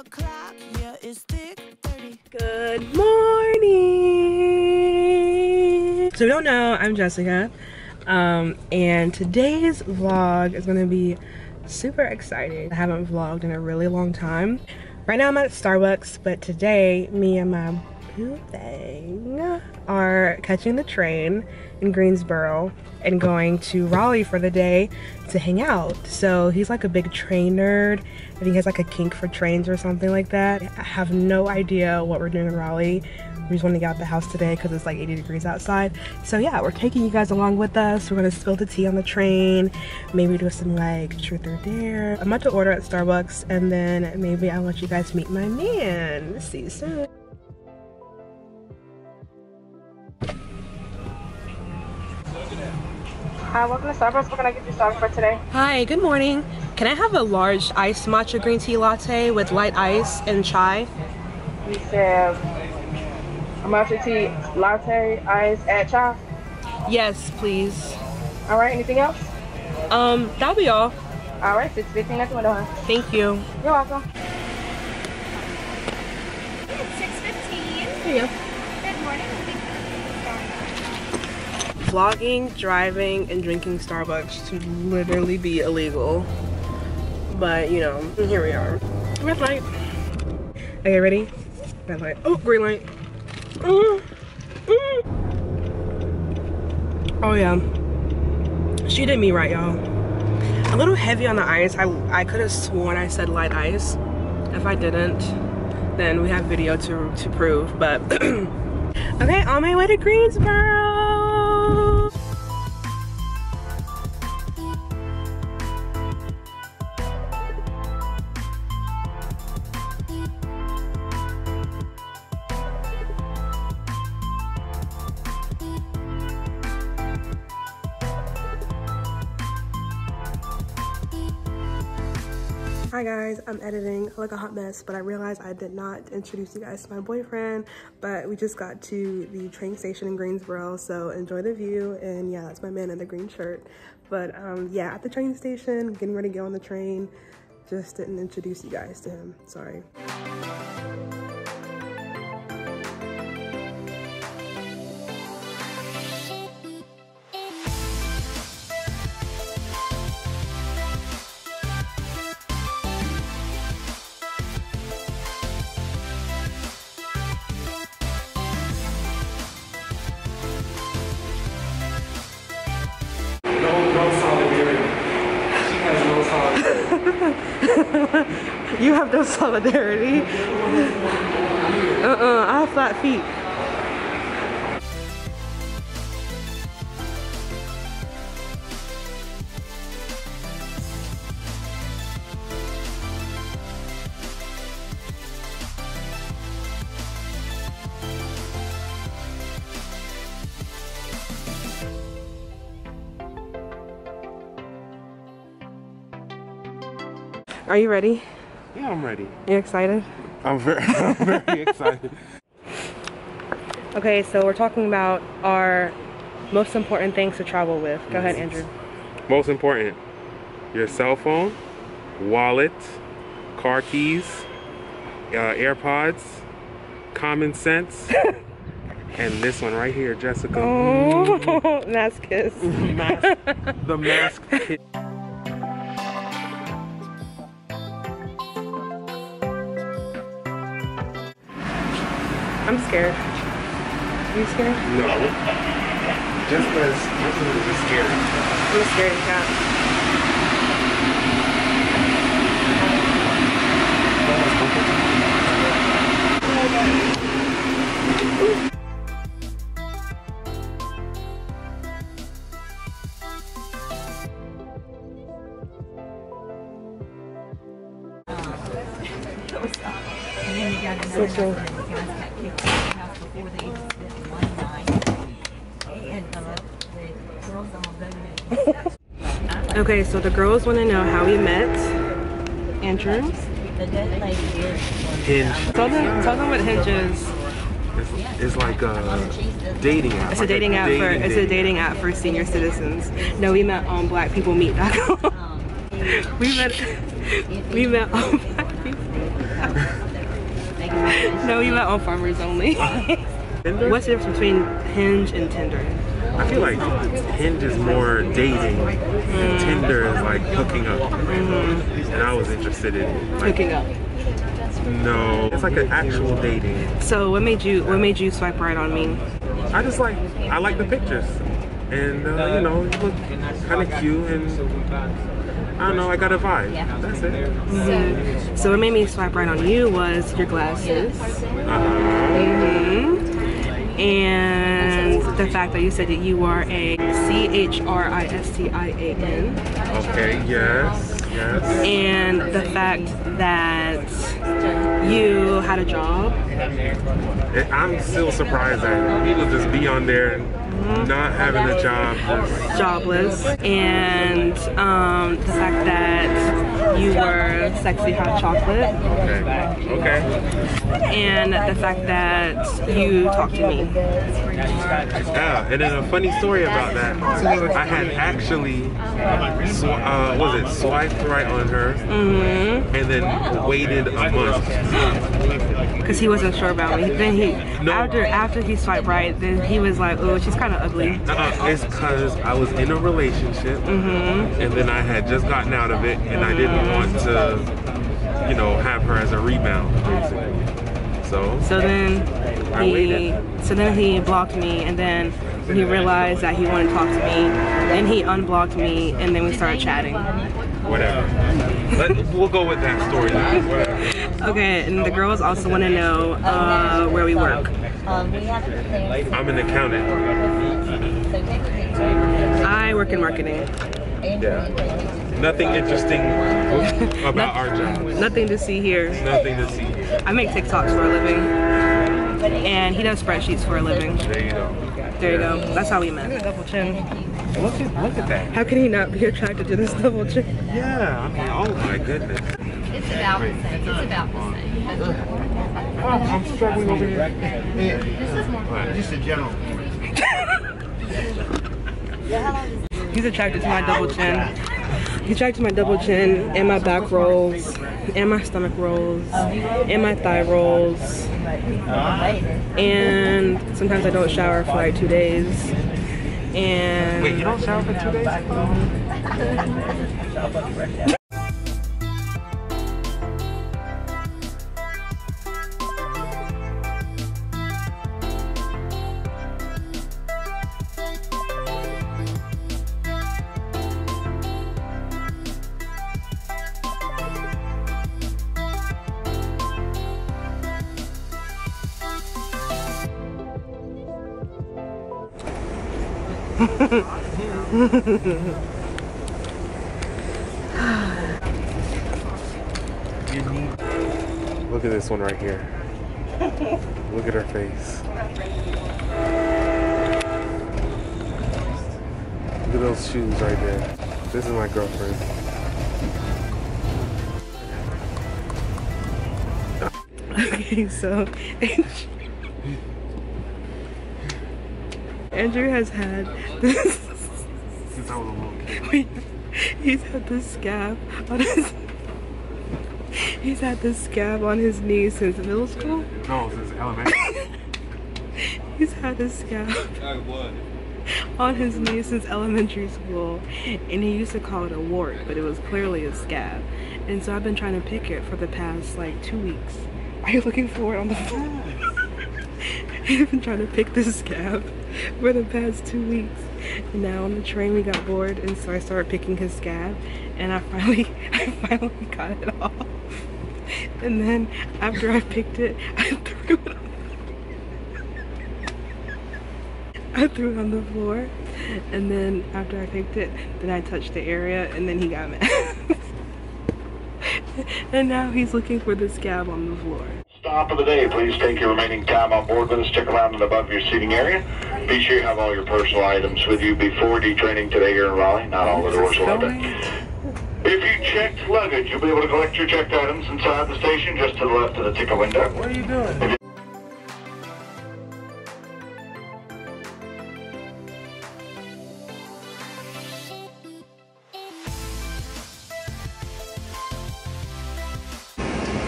o'clock, yeah, it's thick 30. Good morning. So if you don't know, I'm Jessica, and today's vlog is gonna be super exciting. I haven't vlogged in a really long time. Right now I'm at Starbucks, but today me and my boo thing are catching the train in Greensboro and going to Raleigh for the day to hang out. So he's like a big train nerd. I think he has like a kink for trains or something like that. I have no idea what we're doing in Raleigh. We just want to get out the house today because it's like 80 degrees outside. So yeah, we're taking you guys along with us. We're gonna spill the tea on the train, maybe do some like truth or dare. I'm about to order at Starbucks, and then maybe I'll let you guys meet my man. See you soon. Hi, welcome to Starbucks. What can I get you started for today? Hi, good morning. Can I have a large iced matcha green tea latte with light ice and chai? You said a matcha tea latte, ice, add chai? Yes, please. All right, anything else? That'll be all. All right, 6:15 at the window, huh? Thank you. You're welcome. It's 6:15. There you go. Good morning. Vlogging, driving, and drinking Starbucks to literally be illegal. But, you know, here we are. Red light. Okay, ready? Red light. Oh, green light. Oh, yeah. She did me right, y'all. A little heavy on the ice. I could have sworn I said light ice. If I didn't, then we have video to prove. But, okay, on my way to Greensboro. Hi guys, I'm editing. I look a hot mess, but I realized I did not introduce you guys to my boyfriend, but we just got to the train station in Greensboro, so enjoy the view. And yeah, that's my man in the green shirt. But yeah, at the train station, getting ready to get on the train. Just didn't introduce you guys to him, sorry. You have no solidarity. I have flat feet. Are you ready? Yeah, I'm ready. You excited? I'm very excited. Okay, so we're talking about our most important things to travel with. Go ahead, Andrew. Most important, your cell phone, wallet, car keys, AirPods, common sense, and this one right here, Jessica. Oh, mask kiss. The mask kiss. I'm scared. Are you scared? No. Jessica's scared. I'm a scaredy cat. Switching. Okay, so the girls want to know how we met. Andrew? Hinge. Tell them what Hinge is. It's like a dating app. It's a dating app for it's a dating app for senior citizens. No, we met on blackpeoplemeet.com. we met on No, you met on Farmers Only. Tinder? What's the difference between Hinge and Tinder? I feel like Hinge is more dating, and Tinder is like hooking up. And I was interested in like, Hooking up. no, it's like an actual dating. So what made you swipe right on me? I like the pictures, and you know, you look kind of cute, and I don't know, I got a vibe. That's it. So what made me swipe right on you was your glasses. And the fact that you said that you are a CHRISTIAN. Okay, yes. And the fact that you had a job. I'm still surprised that people just be on there and not having a job. Jobless. And the fact that you were sexy hot chocolate. Okay. And the fact that you talked to me. Yeah, and then a funny story about that. I had actually, swiped right on her, and then waited a month. Because he wasn't sure about me. Then after he swiped right, then he was like, oh, she's kind of ugly. It's because I was in a relationship, and then I had just gotten out of it, and I didn't want to, you know, have her as a rebound, basically. So then he blocked me, and then when he realized that he wanted to talk to me, then he unblocked me, and then we started chatting. Whatever. We'll go with that story now. Whatever. Okay, and the girls also want to know where we work. I'm an accountant. I work in marketing. Yeah. Nothing interesting about our job. Nothing to see here. Nothing to see. I make TikToks for a living, and he does spreadsheets for a living. There you go. There you go. That's how we met. Double chin. Look at that. How can he not be attracted to this double chin? Yeah, I mean, oh my goodness. It's about the same. It's about the same. I'm struggling over here. This is more. Just in general. He's attracted to my double chin. He's attracted to my double chin and my back rolls and my stomach rolls and my thigh rolls. And sometimes I don't shower for like 2 days. And Wait, you don't shower for 2 days? Look at this one right here. Look at her face. Look at those shoes right there. This is my girlfriend. okay, so Andrew has had this. Since I was a little kid. Wait, he's had this scab on his. He's had this scab on his knee since middle school. No, since elementary. He's had this scab on his knee since elementary school, and he used to call it a wart, but it was clearly a scab. And so I've been trying to pick it for the past like 2 weeks. Are you looking for it on the phone? I've been trying to pick this scab for the past 2 weeks, and now on the train we got bored, and so I started picking his scab, and I finally got it off. And then after I picked it, I threw it on the floor, and then after I picked it, then I touched the area, and then he got mad. And now he's looking for the scab on the floor. Stop of the day. Please take your remaining time on board with us. Check around and above your seating area. Be sure you have all your personal items with you before detraining today here in Raleigh. Not all the doors will open. If you checked luggage, you'll be able to collect your checked items inside the station just to the left of the ticket window. What are you doing?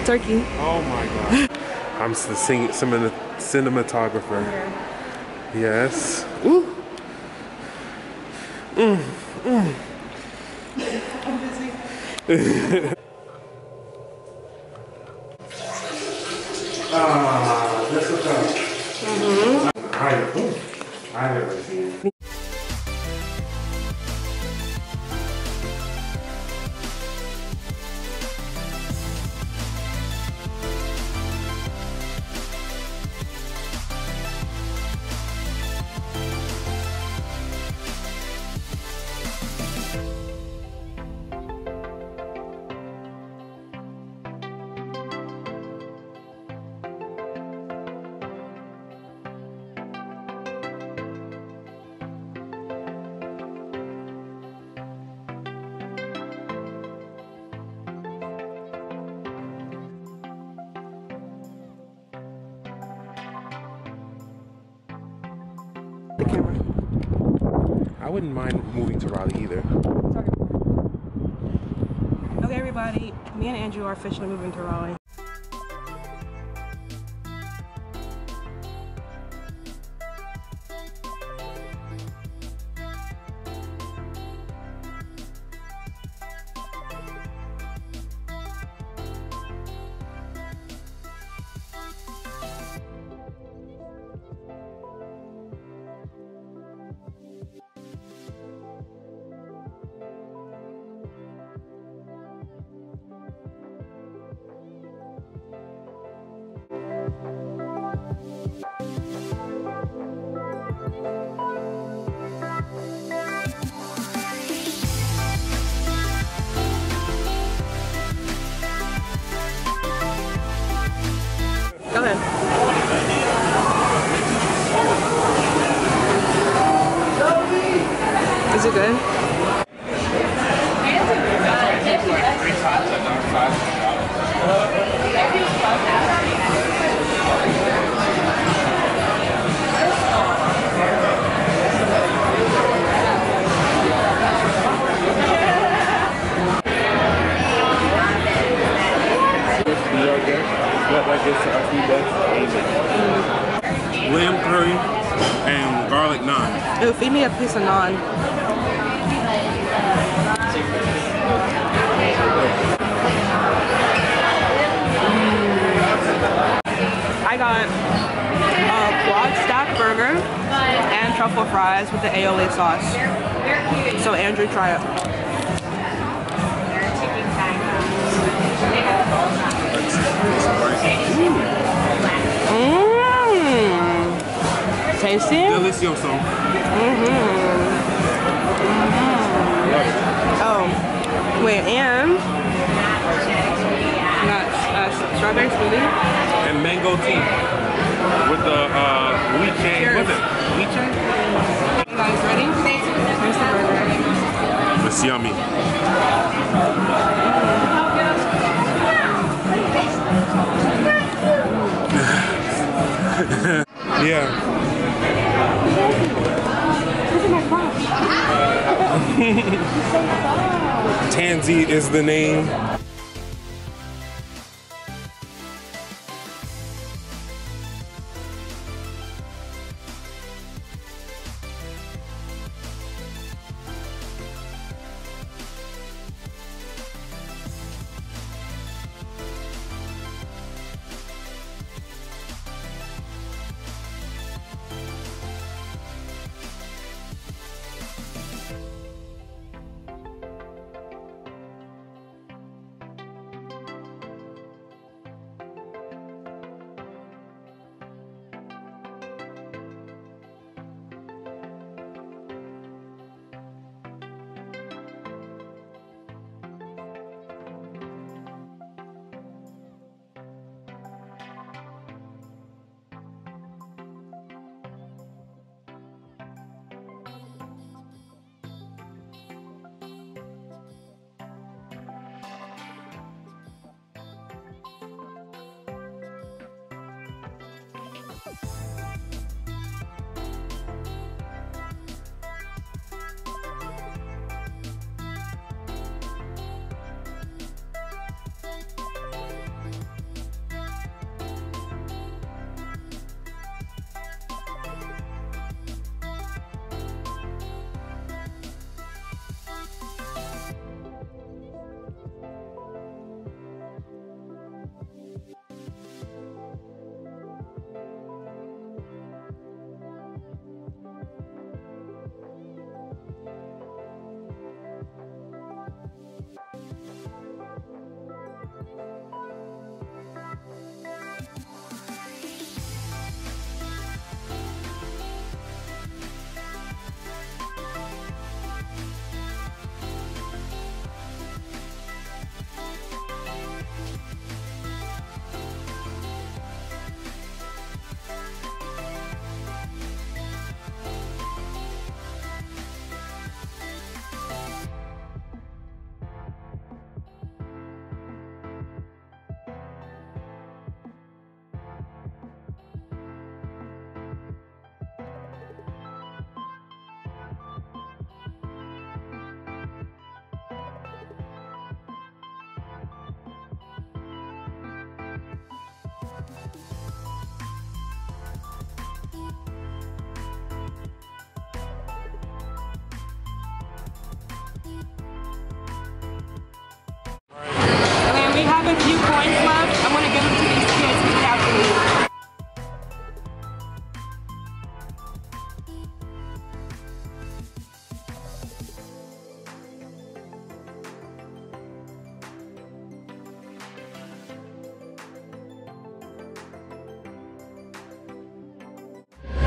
Turkey. Oh my god. I'm the cinematographer. Yes. Ooh. This is I've never seen it. The camera. I wouldn't mind moving to Raleigh either. Okay, everybody. Me and Andrew are officially moving to Raleigh. Go ahead. Is it good? Lamb curry and garlic naan. Ew, feed me a piece of naan. I got a quad stack burger and truffle fries with the aioli sauce. So Andrew, try it. Tasty? Delicioso. Oh, wait, and got strawberry smoothie And mango tea with the lychee. What's it? Lychee? You guys ready? Here's the burger. It's yummy. Yeah. Tansy is the name.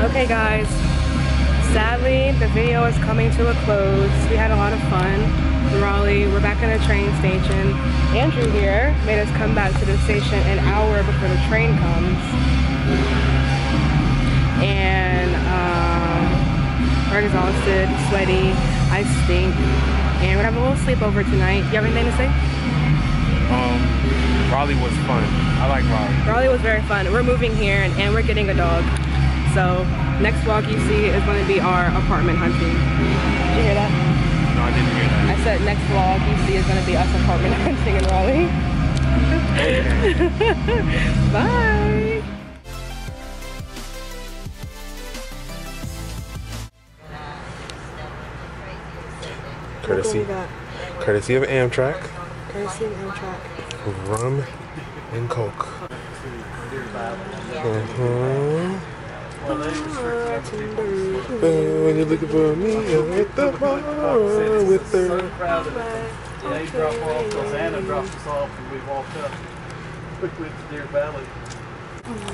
Okay guys, sadly the video is coming to a close. We had a lot of fun in Raleigh. We're back in the train station. Andrew here made us come back to the station an hour before the train comes. And we're exhausted, sweaty, I stink. And we're gonna have a little sleepover tonight. You have anything to say? Raleigh was fun. I like Raleigh. Raleigh was very fun. We're moving here and we're getting a dog. So next vlog you see is going to be our apartment hunting. Did you hear that? No, I didn't hear that. I said next vlog you see is going to be us apartment hunting in Raleigh. Bye. Courtesy of Amtrak. Courtesy of Amtrak. Rum and Coke. When you're looking for me, I'm at the bar with her. Yeah, he dropped off because Anna dropped us off and we walked up quickly to Deer Valley.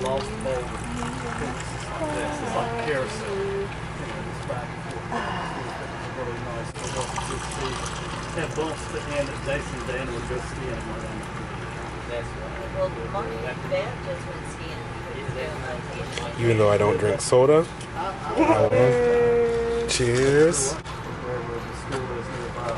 Lost the boulder. This is like a carousel. It's back and forth. It's really nice. It was good to see. Had bumps at the end that Jason and Anna would go skiing. That's right. Well, Marty and Dad just went skiing. Even though I don't drink soda. Cheers. Wherever the school is nearby.